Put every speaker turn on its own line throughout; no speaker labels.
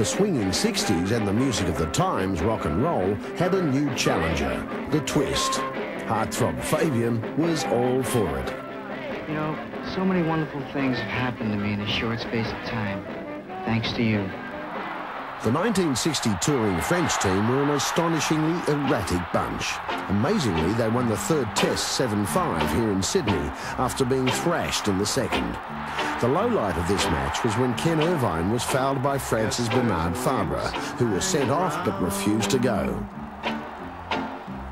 The swinging 60s and the music of the times, rock and roll, had a new challenger, the twist. Heartthrob Fabian was all for it.
You know, so many wonderful things have happened to me in a short space of time, thanks to you.
The 1960 touring French team were an astonishingly erratic bunch. Amazingly, they won the third test 7-5 here in Sydney after being thrashed in the second. The lowlight of this match was when Ken Irvine was fouled by Francis Bernard Fabre, who was sent off but refused to go.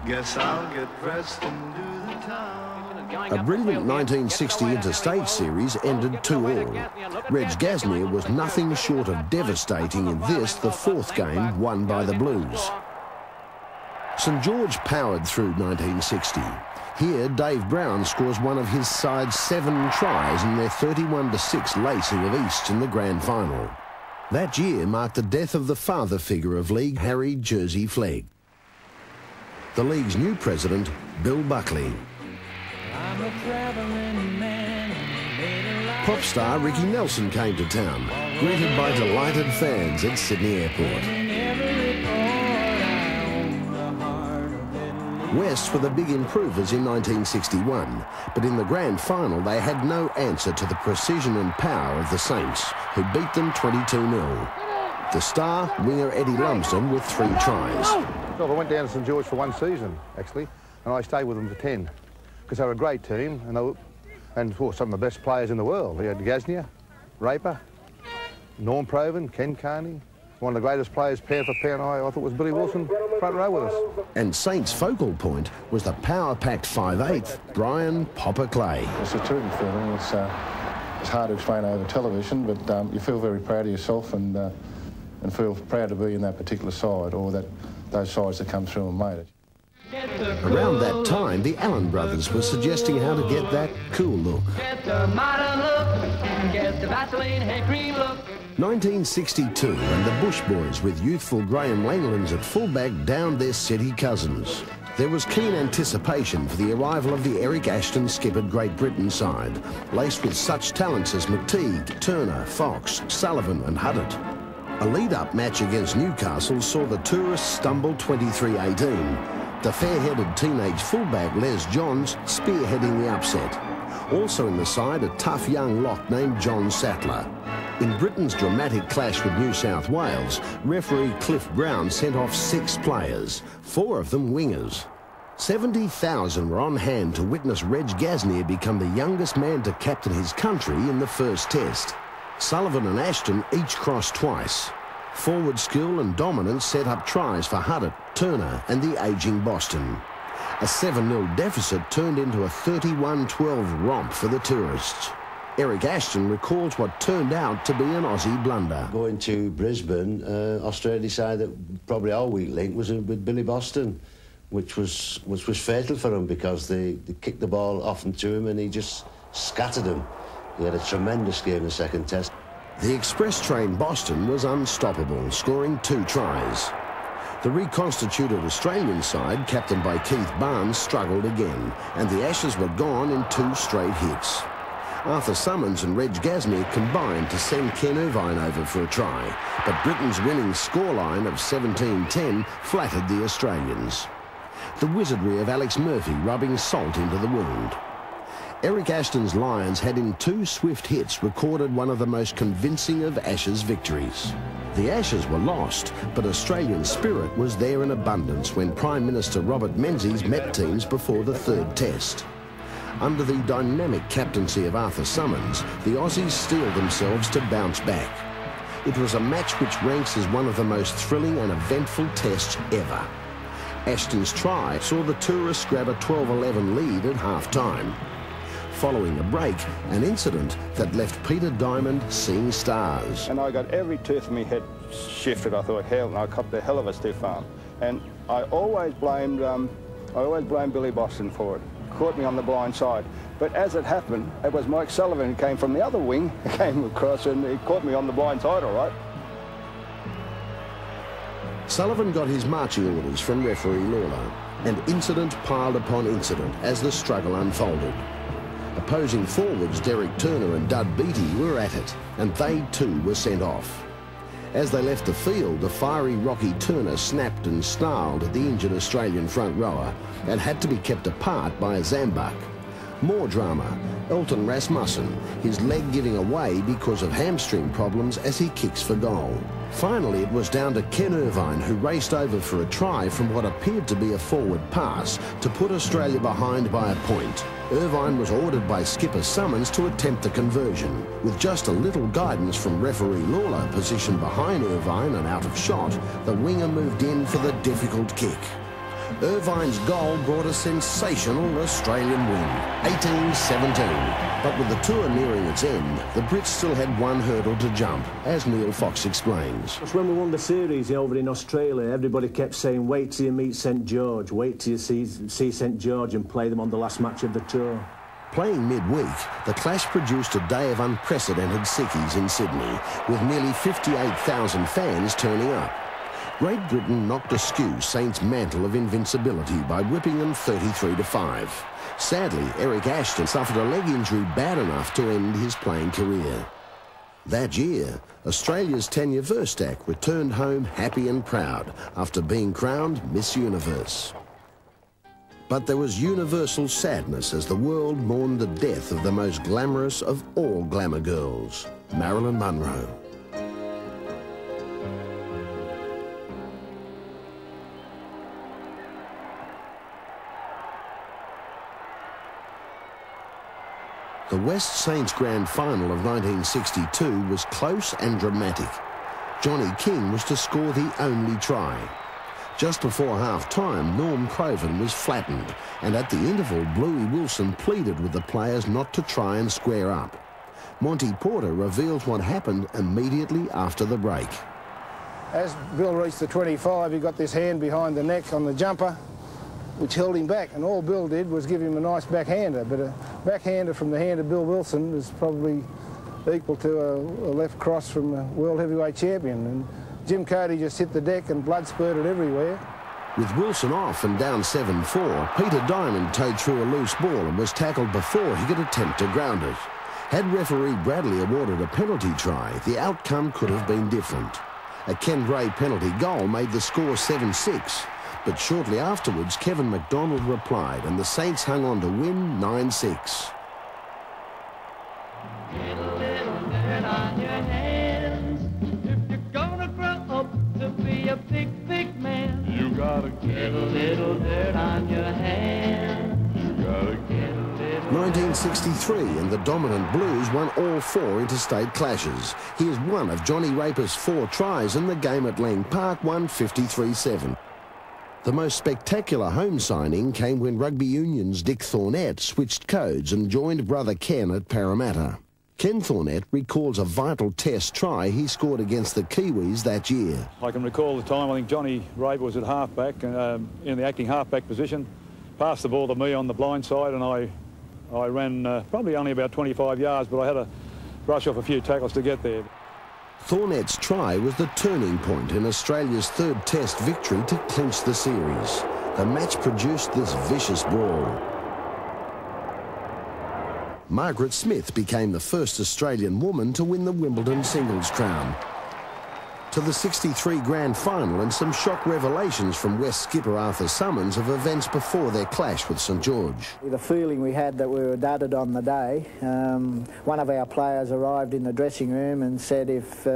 Guess I'll get dressed and do the town.
A brilliant 1960 interstate series ended 2-all. Reg Gasnier was nothing short of devastating in this, the fourth game won by the Blues. St George powered through 1960. Here, Dave Brown scores one of his side's 7 tries in their 31-6 lacing of East in the grand final. That year marked the death of the father figure of league, Harry Jersey Flegg. The league's new president, Bill Buckley. Pop star Ricky Nelson came to town, greeted by delighted fans at Sydney Airport. West were the big improvers in 1961, but in the grand final they had no answer to the precision and power of the Saints, who beat them 22-0. The star, winger Eddie Lumsden, with 3 tries.
Well, I went down to St George for 1 season, actually, and I stayed with them for 10. Because they were a great team, and some of the best players in the world. We had Gasnier, Raper, Norm Provan, Ken Carney. One of the greatest players, pound for pound, I thought was Billy Wilson, front row with us.
And Saints' focal point was the power-packed 5'8", Brian Popper Clay.
It's a terrific feeling. It's hard to explain over television, but you feel very proud of yourself and feel proud to be in that particular side, or those sides that come through and made it.
Around that time, the Allen brothers were suggesting how to get that cool look.
Get the modern look, get the Vaseline hair cream look.
1962, and the Bush Boys, with youthful Graham Langlands at fullback, downed their city cousins. There was keen anticipation for the arrival of the Eric Ashton skippered Great Britain side, laced with such talents as McTeague, Turner, Fox, Sullivan and Huddart. A lead-up match against Newcastle saw the tourists stumble 23-18. The fair-headed teenage fullback Les Johns spearheading the upset. Also in the side, a tough young lock named John Sattler. In Britain's dramatic clash with New South Wales, referee Cliff Brown sent off 6 players, 4 of them wingers. 70,000 were on hand to witness Reg Gasnier become the youngest man to captain his country in the first test. Sullivan and Ashton each crossed twice. Forward skill and dominance set up tries for Huddart, Turner and the ageing Boston. A 7-0 deficit turned into a 31-12 romp for the tourists. Eric Ashton recalls what turned out to be an Aussie blunder.
Going to Brisbane, Australia decided that probably our weak link was with Billy Boston, which was fatal for him because they kicked the ball often to him and he just scattered him. He had a tremendous game in the second test.
The express train Boston was unstoppable, scoring 2 tries. The reconstituted Australian side, captained by Keith Barnes, struggled again, and the Ashes were gone in 2 straight hits. Arthur Summons and Reg Gasnier combined to send Ken Irvine over for a try, but Britain's winning scoreline of 17-10 flattered the Australians. The wizardry of Alex Murphy rubbing salt into the wound. Eric Ashton's Lions had in 2 swift hits recorded one of the most convincing of Ashes victories. The Ashes were lost, but Australian spirit was there in abundance when Prime Minister Robert Menzies met teams before the 3rd test. Under the dynamic captaincy of Arthur Summons, the Aussies steeled themselves to bounce back. It was a match which ranks as one of the most thrilling and eventful tests ever. Ashton's try saw the tourists grab a 12-11 lead at half-time. Following a break, an incident that left Peter Diamond seeing stars.
And I got every tooth in my head shifted. I thought, hell, and I copped a hell of a stiff arm. And I always blamed Billy Boston for it. Caught me on the blind side. But as it happened, it was Mike Sullivan who came from the other wing, came across and he caught me on the blind side, all right.
Sullivan got his marching orders from referee Lawler, and incident piled upon incident as the struggle unfolded. Opposing forwards Derek Turner and Dud Beattie were at it, and they too were sent off. As they left the field, the fiery Rocky Turner snapped and snarled at the injured Australian front rower and had to be kept apart by a Zambuk. More drama. Elton Rasmussen, his leg giving away because of hamstring problems as he kicks for goal. Finally, it was down to Ken Irvine, who raced over for a try from what appeared to be a forward pass to put Australia behind by a point. Irvine was ordered by skipper Summons to attempt the conversion. With just a little guidance from referee Lawler, positioned behind Irvine and out of shot, the winger moved in for the difficult kick. Irvine's goal brought a sensational Australian win, 18-17. But with the tour nearing its end, the Brits still had one hurdle to jump, as Neil Fox explains.
When we won the series over in Australia, everybody kept saying, wait till you meet St George, wait till you see St George and play them on the last match of the tour.
Playing midweek, the clash produced a day of unprecedented sickies in Sydney, with nearly 58,000 fans turning up. Great Britain knocked askew Saints' mantle of invincibility by whipping them 33-5. Sadly, Eric Ashton suffered a leg injury bad enough to end his playing career. That year, Australia's Tanya Verstack returned home happy and proud after being crowned Miss Universe. But there was universal sadness as the world mourned the death of the most glamorous of all glamour girls, Marilyn Monroe. The West Saints Grand Final of 1962 was close and dramatic. Johnny King was to score the only try. Just before half-time, Norm Craven was flattened, and at the interval, Bluey Wilson pleaded with the players not to try and square up. Monty Porter reveals what happened immediately after the break.
As Bill reached the 25, he got this hand behind the neck on the jumper, which held him back, and all Bill did was give him a nice backhander, but a backhander from the hand of Bill Wilson is probably equal to a left cross from a world heavyweight champion, and Jim Cody just hit the deck and blood spurted everywhere.
With Wilson off and down 7-4, Peter Diamond towed through a loose ball and was tackled before he could attempt to ground it. Had referee Bradley awarded a penalty try, the outcome could have been different. A Ken Bray penalty goal made the score 7-6. But shortly afterwards, Kevin McDonald replied, and the Saints hung on to win 9-6.
Get a little dirt on your hands if you're gonna grow up to be a big, big man. You gotta get a little dirt on your hands. You gotta get a little.
1963, and the dominant Blues won all 4 interstate clashes. Here's one of Johnny Raper's 4 tries, and the game at Lang Park won 53-7. The most spectacular home signing came when Rugby Union's Dick Thornett switched codes and joined brother Ken at Parramatta. Ken Thornett recalls a vital test try he scored against the Kiwis that year.
I can recall the time I think Johnny Raper was at halfback, in the acting halfback position, passed the ball to me on the blind side, and I ran probably only about 25 yards, but I had to brush off a few tackles to get there.
Thornett's try was the turning point in Australia's 3rd Test victory to clinch the series. The match produced this vicious brawl. Margaret Smith became the first Australian woman to win the Wimbledon singles crown. To the 63 Grand Final and some shock revelations from West skipper Arthur Summons of events before their clash with St George.
The feeling we had that we were dudded on the day, one of our players arrived in the dressing room and said, if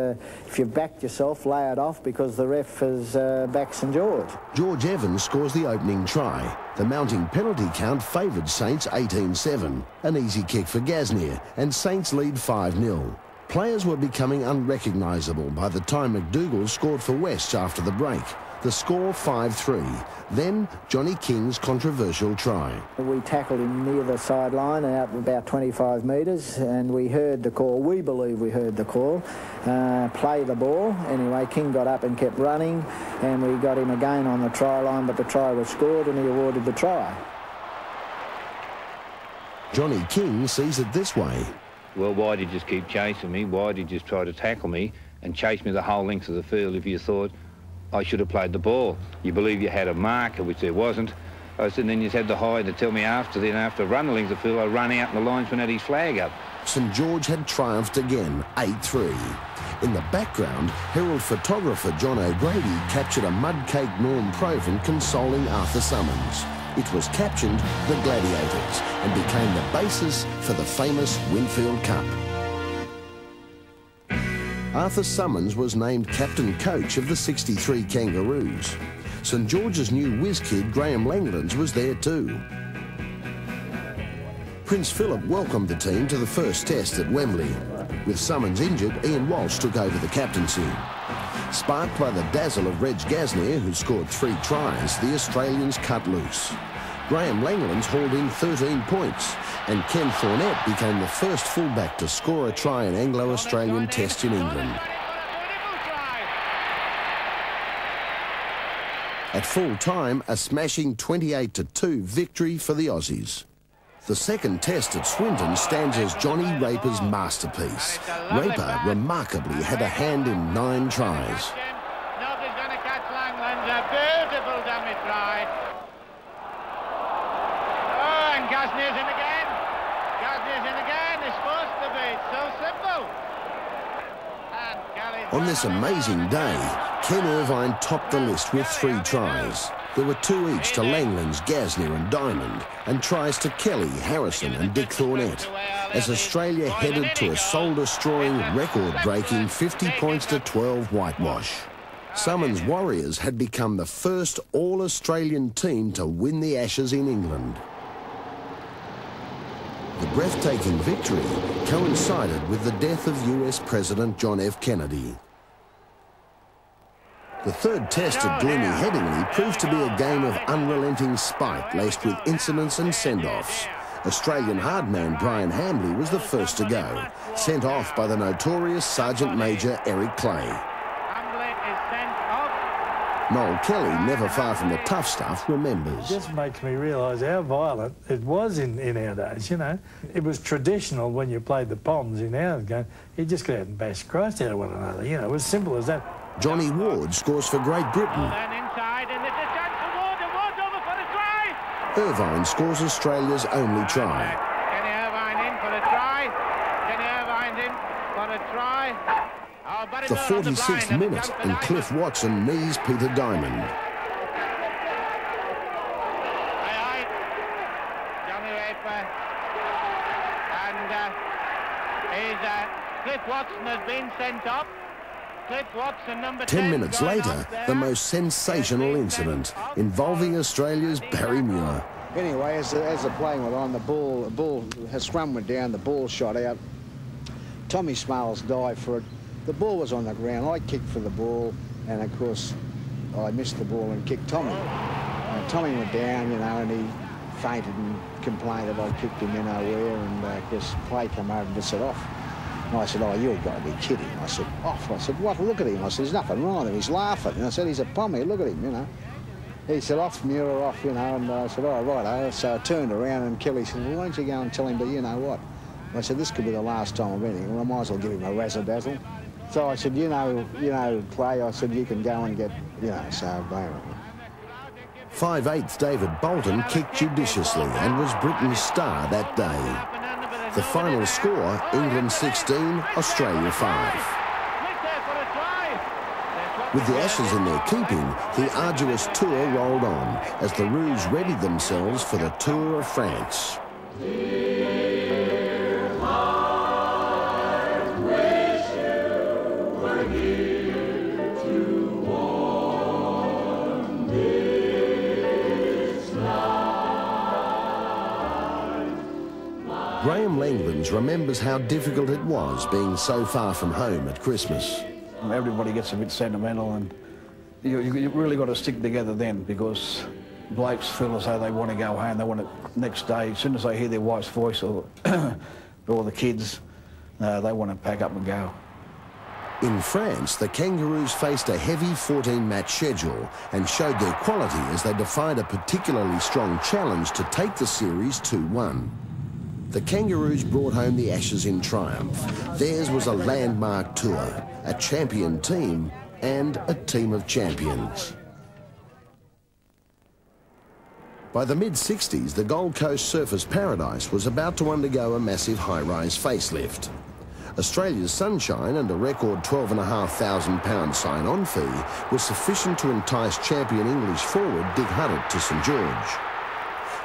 you've backed yourself, lay it off because the ref has backed St George.
George Evans scores the opening try. The mounting penalty count favoured Saints 18-7, an easy kick for Gasnier, and Saints lead 5-0. Players were becoming unrecognisable by the time McDougall scored for West after the break. The score 5-3. Then Johnny King's controversial try.
We tackled him near the sideline out about 25 metres, and we heard the call. We believe we heard the call. Play the ball. Anyway, King got up and kept running, and we got him again on the try line, but the try was scored and he awarded the try.
Johnny King sees it this way.
Well, why did you just keep chasing me? Why did you just try to tackle me and chase me the whole length of the field if you thought I should have played the ball? You believe you had a marker, which there wasn't, I said, and then you had the hide to tell me after a run the length of field, I run out and the linesman had his flag up.
St George had triumphed again, 8-3. In the background, Herald photographer John O'Grady captured a mudcake Norm Provan consoling Arthur Summons. It was captioned The Gladiators and became the basis for the famous Winfield Cup. Arthur Summons was named captain coach of the '63 Kangaroos. St George's new whiz kid Graham Langlands was there too. Prince Philip welcomed the team to the first test at Wembley. With Summons injured, Ian Walsh took over the captaincy. Sparked by the dazzle of Reg Gasnier, who scored 3 tries, the Australians cut loose. Graham Langlands hauled in 13 points, and Ken Thornett became the first fullback to score a try in Anglo-Australian Test in England. At full time, a smashing 28-2 victory for the Aussies. The second test at Swinton stands as Johnny Raper's masterpiece. Raper remarkably had a hand in 9 tries.
Nobody's going to catch Langlands. A beautiful dummy try. Oh, and Gasnier's in again. Gasnier's in again. It's supposed to be. It's so simple.
On this amazing day, Ken Irvine topped the list with 3 tries. There were 2 each to Langlands, Gasnier and Diamond, and tries to Kelly, Harrison and Dick Thornett, as Australia headed to a soul-destroying, record-breaking 50 points to 12 whitewash. Summons Warriors had become the first all-Australian team to win the Ashes in England. The breathtaking victory coincided with the death of US President John F. Kennedy. The third test at gloomy Headingley proved to be a game of unrelenting spite laced with incidents and send-offs. Australian hardman Brian Hambley was the first to go, sent off by the notorious Sergeant Major Eric Clay. Noel Kelly, never far from the tough stuff, remembers.
It just makes me realise how violent it was in our days, you know. It was traditional when you played the Poms in our game. You just go out and bash Christ out of one another, you know, it was simple as that.
Johnny Ward scores for Great Britain. Irvine scores Australia's only try.
Kenny Irvine in for a try. Kenny Irvine in for a try.
The 46th minute, and Cliff Watson knees Peter Diamond.
Johnny Raper. And Cliff Watson has been sent off. Cliff Watson, number
10 minutes later, the most sensational incident involving Australia's Barry Muir.
Anyway, as the playing went on, the ball has scrum went down, the ball shot out. Tommy Smalls dived for it. The ball was on the ground. I kicked for the ball, and of course, I missed the ball and kicked Tommy. Tommy went down, you know, and he fainted and complained that I kicked him, you know, where, and of course, Clay came over and just said off. And I said, oh, you've got to be kidding. I said, off. I said, what? Look at him. I said, there's nothing wrong with him. He's laughing. And I said, he's a pommy. Look at him, you know. He said, off, Muir, off, you know. And I said, oh, right. So I turned around and Kelly said, well, why don't you go and tell him, but you know what? I said, this could be the last time of anything. Well, I might as well give him a razzle-dazzle. So I said, you know, Clay, I said, you can go and get, you know, so there.
5/8 David Bolton kicked judiciously and was Britain's star that day. The final score, England 16, Australia 5. With the Ashes in their keeping, the arduous tour rolled on as the Roos readied themselves for the Tour of France. Graham Langlands remembers how difficult it was being so far from home at Christmas.
Everybody gets a bit sentimental, and you really got to stick together then, because blokes feel as though they want to go home. They want it next day. As soon as they hear their wife's voice or the kids, they want to pack up and go.
In France, the Kangaroos faced a heavy 14-match schedule and showed their quality as they defied a particularly strong challenge to take the series 2-1. The Kangaroos brought home the Ashes in triumph. Theirs was a landmark tour, a champion team and a team of champions. By the mid-60s, the Gold Coast surfers paradise was about to undergo a massive high-rise facelift. Australia's sunshine and a record £12,500 sign-on fee was sufficient to entice champion English forward Dick Huddart to St George.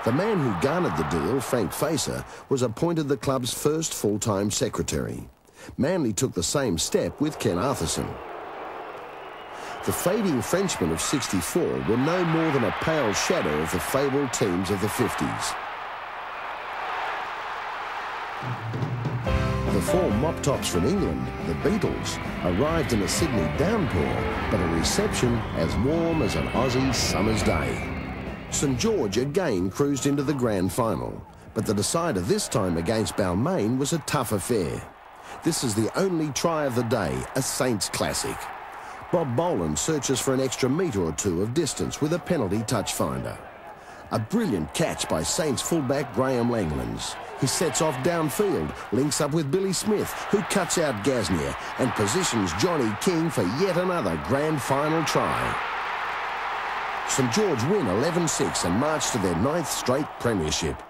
The man who garnered the deal, Frank Facer, was appointed the club's first full-time secretary. Manly took the same step with Ken Arthurson. The fading Frenchmen of '64 were no more than a pale shadow of the fabled teams of the 50s. The four mop-tops from England, the Beatles, arrived in a Sydney downpour, but a reception as warm as an Aussie summer's day. St George again cruised into the grand final, but the decider this time against Balmain was a tough affair. This is the only try of the day, a Saints classic. Bob Boland searches for an extra metre or two of distance with a penalty touch finder. A brilliant catch by Saints fullback Graham Langlands. He sets off downfield, links up with Billy Smith, who cuts out Gasnier and positions Johnny King for yet another grand final try. St George win 11-6 and march to their 9th straight premiership.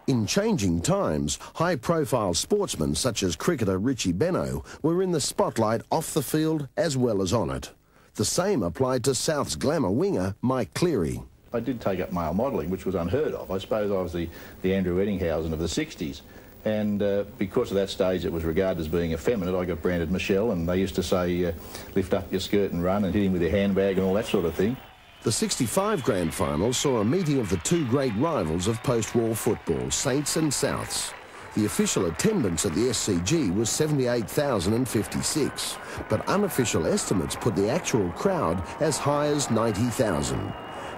In changing times, high-profile sportsmen such as cricketer Richie Benno were in the spotlight off the field as well as on it. The same applied to South's glamour winger Mike Cleary.
I did take up male modelling, which was unheard of. I suppose I was the Andrew Eddinghausen of the 60s. And because of that stage it was regarded as being effeminate, I got branded Michelle, and they used to say, lift up your skirt and run and hit him with your handbag and all that sort of thing.
The '65 grand final saw a meeting of the two great rivals of post-war football, Saints and Souths. The official attendance at the SCG was 78,056, but unofficial estimates put the actual crowd as high as 90,000.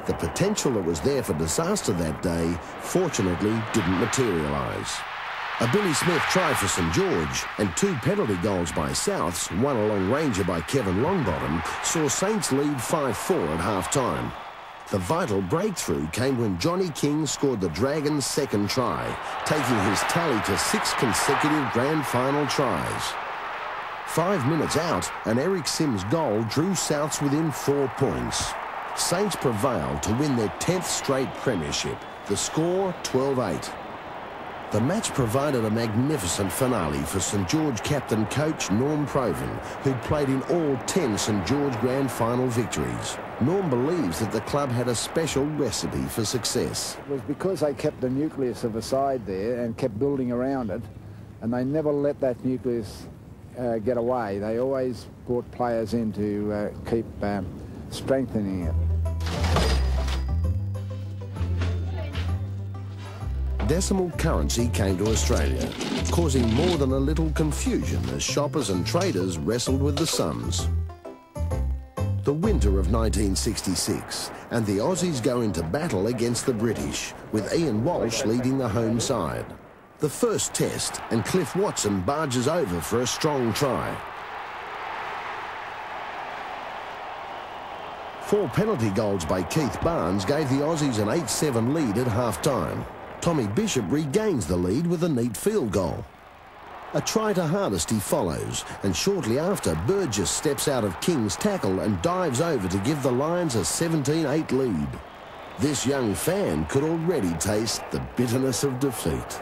The potential that was there for disaster that day, fortunately, didn't materialise. A Billy Smith try for St George and 2 penalty goals by Souths, one a long ranger by Kevin Longbottom, saw Saints lead 5-4 at half-time. The vital breakthrough came when Johnny King scored the Dragons' second try, taking his tally to 6 consecutive grand final tries. 5 minutes out, an Eric Sims goal drew Souths within 4 points. Saints prevailed to win their 10th straight premiership. The score, 12-8. The match provided a magnificent finale for St George captain-coach Norm Provan, who'd played in all 10 St George grand final victories. Norm believes that the club had a special recipe for success.
It was because they kept the nucleus of a side there and kept building around it, and they never let that nucleus get away. They always brought players in to keep strengthening it.
Decimal currency came to Australia, causing more than a little confusion as shoppers and traders wrestled with the sums. The winter of 1966, and the Aussies go into battle against the British, with Ian Walsh leading the home side. The first test, and Cliff Watson barges over for a strong try. 4 penalty goals by Keith Barnes gave the Aussies an 8-7 lead at half-time. Tommy Bishop regains the lead with a neat field goal. A try to Hardesty follows, and shortly after, Burgess steps out of King's tackle and dives over to give the Lions a 17-8 lead. This young fan could already taste the bitterness of defeat.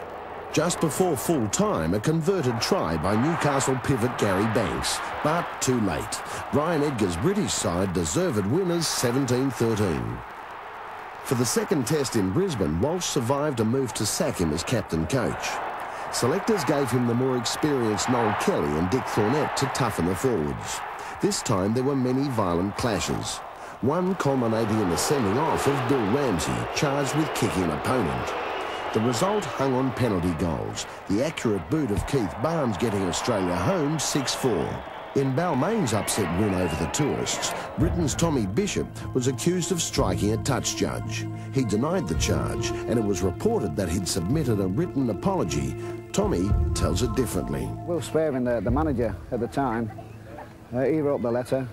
Just before full time, a converted try by Newcastle pivot Gary Banks, but too late. Brian Edgar's British side deserved winners 17-13. For the second test in Brisbane, Walsh survived a move to sack him as captain-coach. Selectors gave him the more experienced Noel Kelly and Dick Thornett to toughen the forwards. This time there were many violent clashes, one culminating in the sending off of Bill Ramsey, charged with kicking an opponent. The result hung on penalty goals, the accurate boot of Keith Barnes getting Australia home 6-4. In Balmain's upset win over the tourists, Britain's Tommy Bishop was accused of striking a touch judge. He denied the charge, and it was reported that he'd submitted a written apology. Tommy tells it differently.
Will Spavin, the manager at the time, he wrote the letter,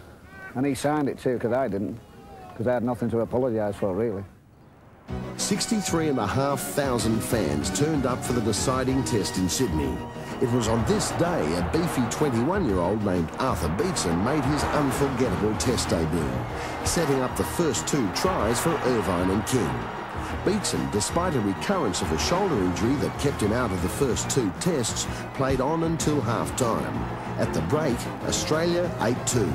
and he signed it too, because I didn't, because I had nothing to apologise for, really.
63,500 fans turned up for the deciding test in Sydney. It was on this day a beefy 21-year-old named Arthur Beetson made his unforgettable test debut, setting up the first 2 tries for Irvine and King. Beatson, despite a recurrence of a shoulder injury that kept him out of the first 2 tests, played on until half-time. At the break, Australia 8-2.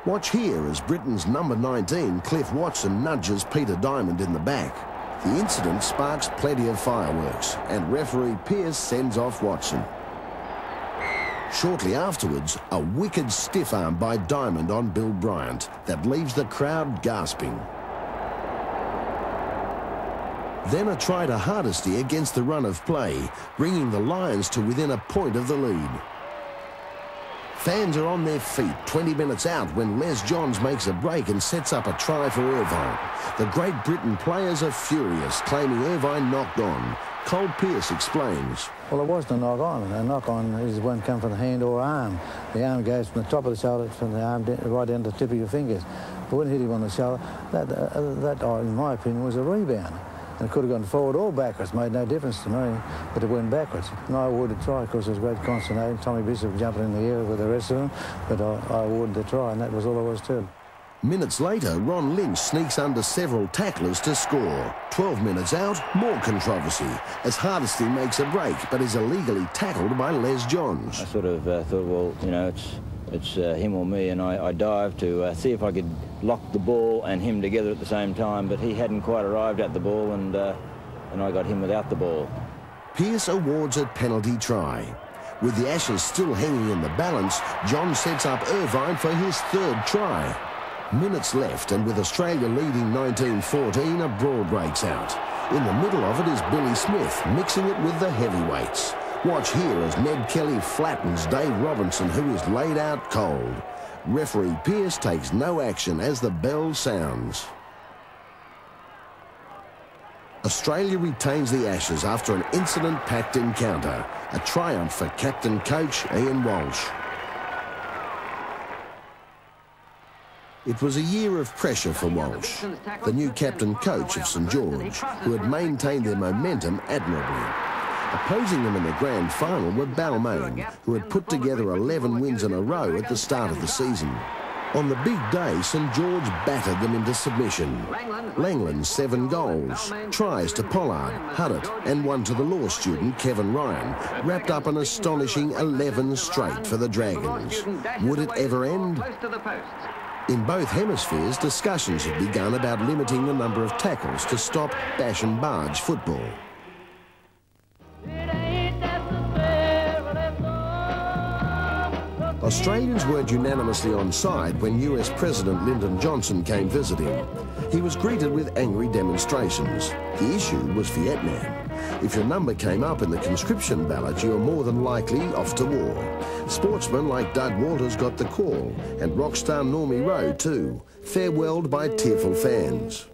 Watch here as Britain's number 19, Cliff Watson, nudges Peter Diamond in the back. The incident sparks plenty of fireworks, and referee Pearce sends off Watson. Shortly afterwards, a wicked stiff arm by Diamond on Bill Bryant that leaves the crowd gasping. Then a try to Hardesty against the run of play, bringing the Lions to within a point of the lead. Fans are on their feet 20 minutes out when Les Johns makes a break and sets up a try for Irvine. The Great Britain players are furious, claiming Irvine knocked on. Cole Pearce explains.
Well, it wasn't a knock on. A knock on is one come from the hand or arm. The arm goes from the top of the shoulder, from the arm right down to the tip of your fingers. But when it hit him on the shoulder, that in my opinion, was a rebound. And it could have gone forward or backwards, made no difference to me, but it went backwards. And I awarded the try because there was great consternation. Tommy Bishop jumping in the air with the rest of them, but I awarded the try, and that was all there was to it.
Minutes later, Ron Lynch sneaks under several tacklers to score. 12 minutes out, more controversy, as Hardesty makes a break, but is illegally tackled by Les Johns.
I sort of thought, well, you know, it's him or me, and I dived to see if I could lock the ball and him together at the same time, but he hadn't quite arrived at the ball, and I got him without the ball.
Pearce awards a penalty try. With the Ashes still hanging in the balance, John sets up Irvine for his 3rd try. Minutes left, and with Australia leading 19-14, a brawl breaks out. In the middle of it is Billy Smith, mixing it with the heavyweights. Watch here as Ned Kelly flattens Dave Robinson, who is laid out cold. Referee Pearce takes no action as the bell sounds. Australia retains the Ashes after an incident-packed encounter. A triumph for captain-coach Ian Walsh. It was a year of pressure for Walsh, the new captain-coach of St George, who had maintained their momentum admirably. Opposing them in the grand final were Balmain, who had put together 11 wins in a row at the start of the season. On the big day, St George battered them into submission. Langland 7 goals, tries to Pollard, Huddett, and one to the law student Kevin Ryan, wrapped up an astonishing 11 straight for the Dragons. Would it ever end? In both hemispheres, discussions had begun about limiting the number of tackles to stop bash and barge football. Australians weren't unanimously on side when US President Lyndon Johnson came visiting. He was greeted with angry demonstrations. The issue was Vietnam. If your number came up in the conscription ballot, you were more than likely off to war. Sportsmen like Doug Walters got the call, and rock star Normie Rowe too, farewelled by tearful fans.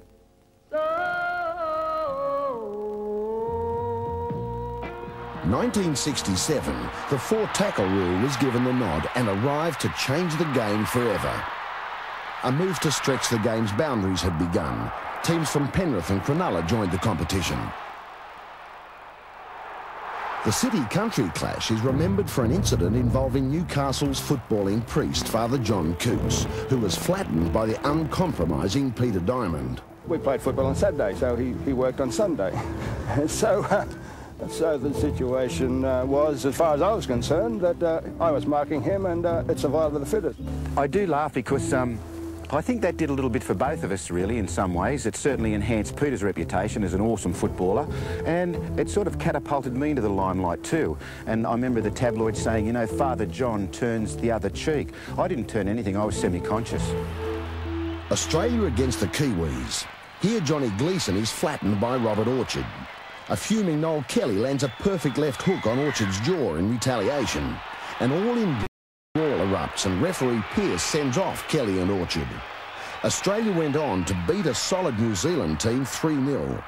In 1967, the 4-tackle rule was given the nod and arrived to change the game forever. A move to stretch the game's boundaries had begun. Teams from Penrith and Cronulla joined the competition. The city-country clash is remembered for an incident involving Newcastle's footballing priest, Father John Coots, who was flattened by the uncompromising Peter Diamond.
We played football on Saturday, so he worked on Sunday. So the situation was, as far as I was concerned, that I was marking him, and it's survival of the fittest.
I do laugh because I think that did a little bit for both of us, really, in some ways. It certainly enhanced Peter's reputation as an awesome footballer, and it sort of catapulted me into the limelight too. And I remember the tabloids saying, you know, Father John turns the other cheek. I didn't turn anything, I was semi-conscious.
Australia against the Kiwis. Here Johnny Gleeson is flattened by Robert Orchard. A fuming Noel Kelly lands a perfect left hook on Orchard's jaw in retaliation. An all-in brawl erupts and referee Pearce sends off Kelly and Orchard. Australia went on to beat a solid New Zealand team 3-0.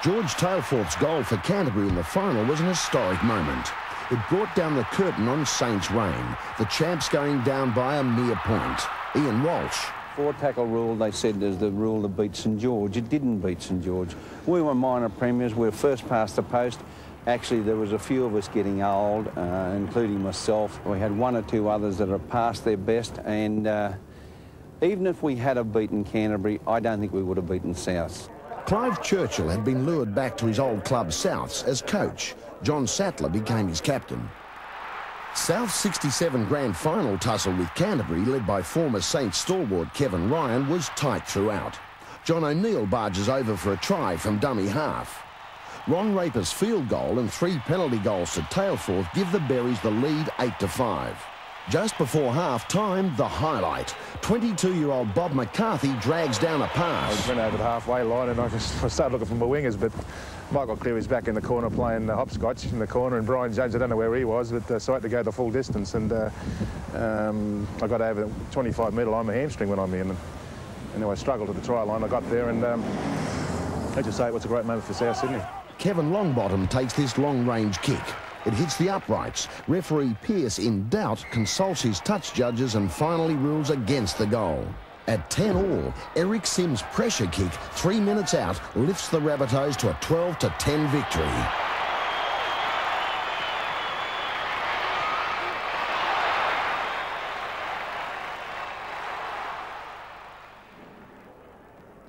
George Tailforth's goal for Canterbury in the final was an historic moment. It brought down the curtain on Saints' reign, the champs going down by a mere point. Ian Walsh.
4-tackle rule, they said, is the rule that beat St George. It didn't beat St George. We were minor premiers. We were first past the post. Actually, there was a few of us getting old, including myself. We had 1 or 2 others that are past their best, and Even if we had have beaten Canterbury, I don't think we would have beaten South.
Clive Churchill had been lured back to his old club Souths as coach. John Sattler became his captain. South's 67 grand final tussle with Canterbury, led by former Saints stalwart Kevin Ryan, was tight throughout. John O'Neill barges over for a try from dummy half. Ron Raper's field goal and 3 penalty goals to Tailforth give the Berries the lead 8-5. Just before half-time, the highlight. 22-year-old Bob McCarthy drags down a pass.
I went over the halfway line and I started looking for my wingers, but Michael Cleary's back in the corner playing hopscotch in the corner, and Brian Jones, I don't know where he was, but so I had to go the full distance, and I got over the 25-metre line, my hamstring went on me, and anyway, I struggled at the try line. I got there, and let's just say it was a great moment for South Sydney.
Kevin Longbottom takes this long-range kick. It hits the uprights. Referee Pearce, in doubt, consults his touch judges and finally rules against the goal. At 10-all, Eric Sims' pressure kick, 3 minutes out, lifts the Rabbitohs to a 12-10 victory.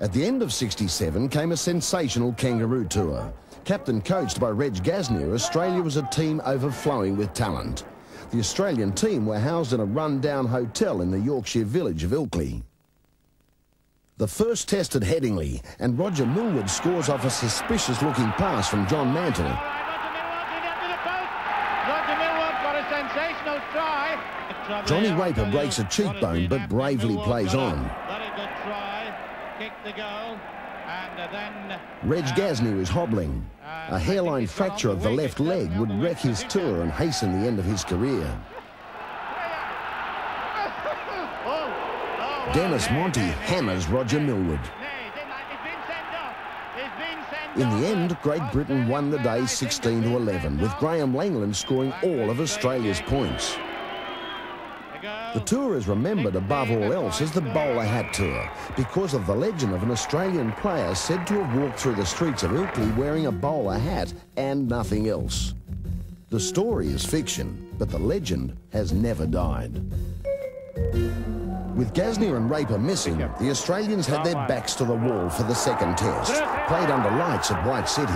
At the end of 67 came a sensational kangaroo tour. Captain coached by Reg Gasnier, Australia was a team overflowing with talent. The Australian team were housed in a run-down hotel in the Yorkshire village of Ilkley. The first test at Headingley, and Roger Millward scores off a suspicious-looking pass from John Mantle.
Roger Millward got a sensational try.
Johnny Raper breaks a cheekbone but bravely plays on.
Very good try. Kick the goal. And then
Reg Gasnier is hobbling. A hairline fracture of the left leg would wreck his tour and hasten the end of his career. Dennis Monty hammers Roger Millward. In the end, Great Britain won the day 16-11, with Graham Langland scoring all of Australia's points. The tour is remembered above all else as the bowler hat tour because of the legend of an Australian player said to have walked through the streets of Ilkley wearing a bowler hat and nothing else. The story is fiction, but the legend has never died. With Gasnier and Raper missing, the Australians had their backs to the wall for the second test, played under lights at White City.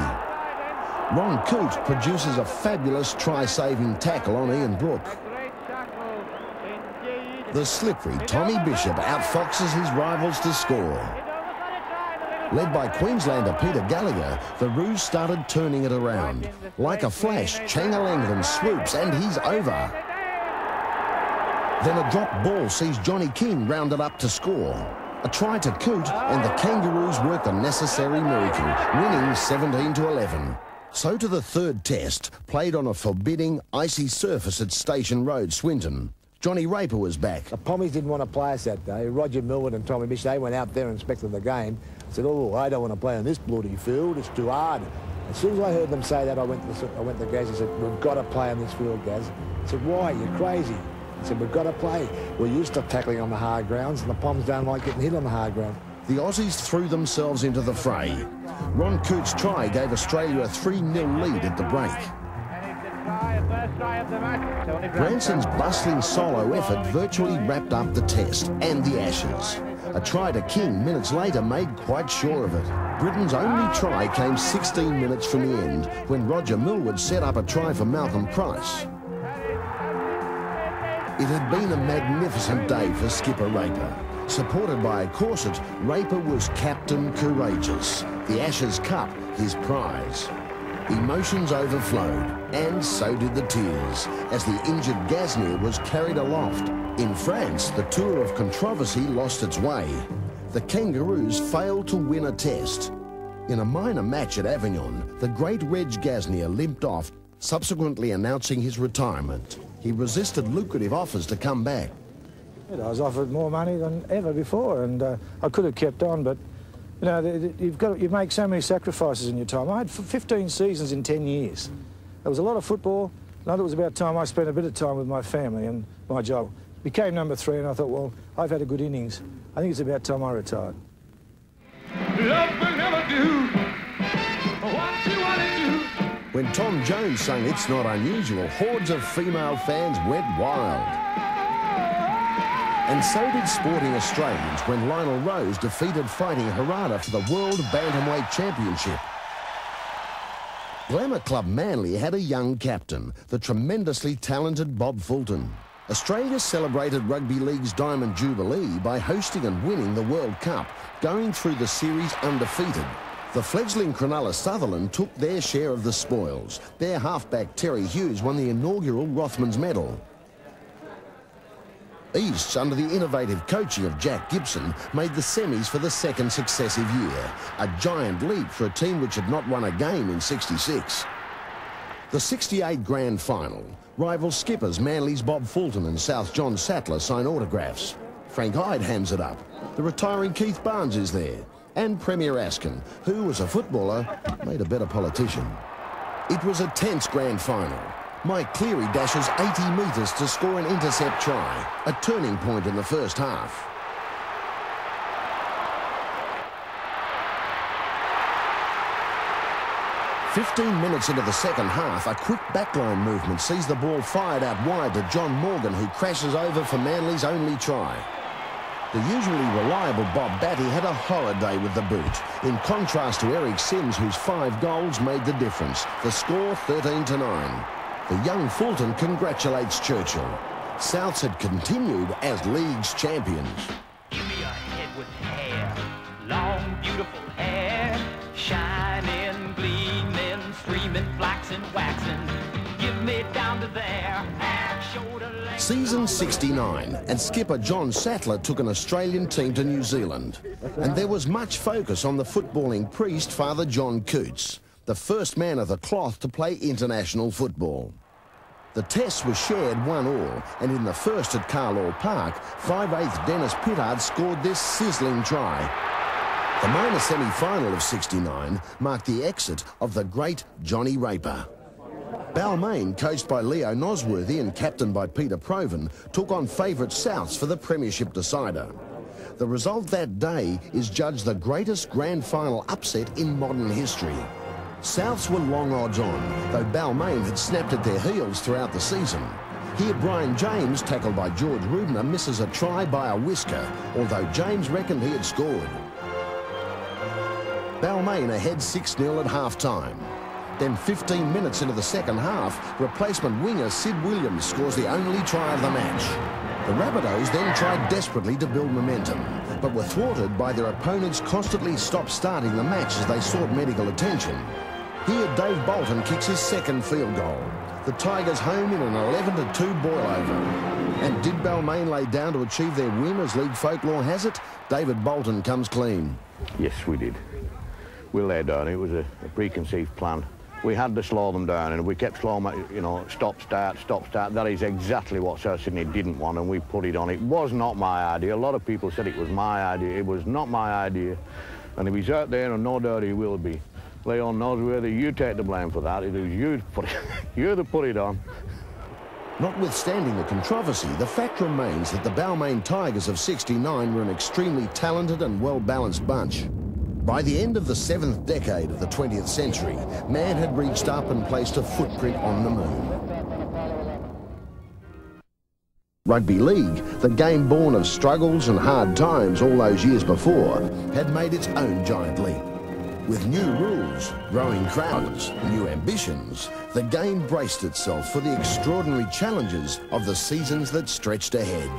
Ron Coote produces a fabulous try-saving tackle on Ian Brooke. The slippery Tommy Bishop outfoxes his rivals to score. Led by Queenslander Peter Gallagher, the Roos started turning it around. Like a flash, Changa Langland swoops and he's over. Then a drop ball sees Johnny King rounded up to score. A try to Coote and the Kangaroos work the necessary miracle, winning 17-11. So to the third test, played on a forbidding, icy surface at Station Road, Swinton. Johnny Raper was back.
The Pommies didn't want to play us that day. Roger Millward and Tommy Bishop, they went out there and inspected the game. Said, oh, I don't want to play on this bloody field, it's too hard. As soon as I heard them say that, I went to Gaz and said, we've got to play on this field, Gaz. I said, why? You're crazy. I said, we've got to play. We're used to tackling on the hard grounds, and the Poms don't like getting hit on the hard ground.
The Aussies threw themselves into the fray. Ron Coote's try gave Australia a 3-0 lead at the break. Branson's bustling solo effort virtually wrapped up the test and the Ashes. A try to King minutes later made quite sure of it. Britain's only try came 16 minutes from the end when Roger Millward set up a try for Malcolm Price. It had been a magnificent day for skipper Raper. Supported by a corset, Raper was Captain Courageous. The Ashes Cup, his prize. Emotions overflowed, and so did the tears, as the injured Gasnier was carried aloft. In France, the tour of controversy lost its way. The Kangaroos failed to win a test. In a minor match at Avignon, the great Reg Gasnier limped off, subsequently announcing his retirement. He resisted lucrative offers to come back.
I was offered more money than ever before, and I could have kept on, but you know, you make so many sacrifices in your time. I had 15 seasons in 10 years. There was a lot of football, and it was about time I spent a bit of time with my family and my job. Became number 3, and I thought, well, I've had a good innings. I think it's about time I retired.
Love will never do what you want to do.
When Tom Jones sang It's Not Unusual, hordes of female fans went wild. And so did Sporting Australians when Lionel Rose defeated Fighting Harada for the World Bantamweight Championship. Glamour Club Manly had a young captain, the tremendously talented Bob Fulton. Australia celebrated Rugby League's Diamond Jubilee by hosting and winning the World Cup, going through the series undefeated. The fledgling Cronulla Sutherland took their share of the spoils. Their halfback Terry Hughes won the inaugural Rothmans Medal. Easts, under the innovative coaching of Jack Gibson, made the semis for the second successive year, a giant leap for a team which had not won a game in '66. The '68 Grand Final, rival skippers Manly's Bob Fulton and South John Sattler sign autographs. Frank Hyde hands it up. The retiring Keith Barnes is there. And Premier Askin, who, as a footballer, made a better politician. It was a tense Grand Final. Mike Cleary dashes 80 metres to score an intercept try, a turning point in the first half. "15 minutes into the second half, a quick backline movement sees the ball fired out wide to John Morgan, who crashes over for Manly's only try. The usually reliable Bob Batty had a horror day with the boot, in contrast to Eric Sims, whose 5 goals made the difference. The score 13-9. The young Fulton congratulates Churchill. Souths had continued as league's champions.
Give me a head with hair, long, beautiful hair, shining, gleaming, streaming, flaxing, waxing. Give me down to there, shoulder length.
Season 69, and skipper John Sattler took an Australian team to New Zealand. And there was much focus on the footballing priest, Father John Coots, the first man of the cloth to play international football. The test was shared 1-1, and in the first at Carlaw Park, 5/8 Dennis Pittard scored this sizzling try. The minor semi-final of '69 marked the exit of the great Johnny Raper. Balmain, coached by Leo Nosworthy and captained by Peter Provan, took on favourite Souths for the premiership decider. The result that day is judged the greatest grand final upset in modern history. Souths were long odds on, though Balmain had snapped at their heels throughout the season. Here Brian James, tackled by George Rubner, misses a try by a whisker, although James reckoned he had scored. Balmain ahead 6-0 at half-time. Then 15 minutes into the second half, replacement winger Sid Williams scores the only try of the match. The Rabbitohs then tried desperately to build momentum, but were thwarted by their opponents constantly stop-starting the match as they sought medical attention. Here, Dave Bolton kicks his second field goal. The Tigers home in an 11-2 boil-over. And did Balmain lay down to achieve their win, as league folklore has it? David Bolton comes clean.
Yes, we did. We laid down. It was a preconceived plan. We had to slow them down, and we kept slowing them, you know, stop, start, stop, start. That is exactly what South Sydney didn't want, and we put it on. It was not my idea. A lot of people said it was my idea. It was not my idea. And if he's out there, and no doubt he will be, Leon Nosworthy, you take the blame for that. It was you that put it on.
Notwithstanding the controversy, the fact remains that the Balmain Tigers of '69 were an extremely talented and well-balanced bunch. By the end of the 7th decade of the 20th century, man had reached up and placed a footprint on the moon. Rugby league, the game born of struggles and hard times all those years before, had made its own giant leap. With new rules, growing crowds, new ambitions, the game braced itself for the extraordinary challenges of the seasons that stretched ahead.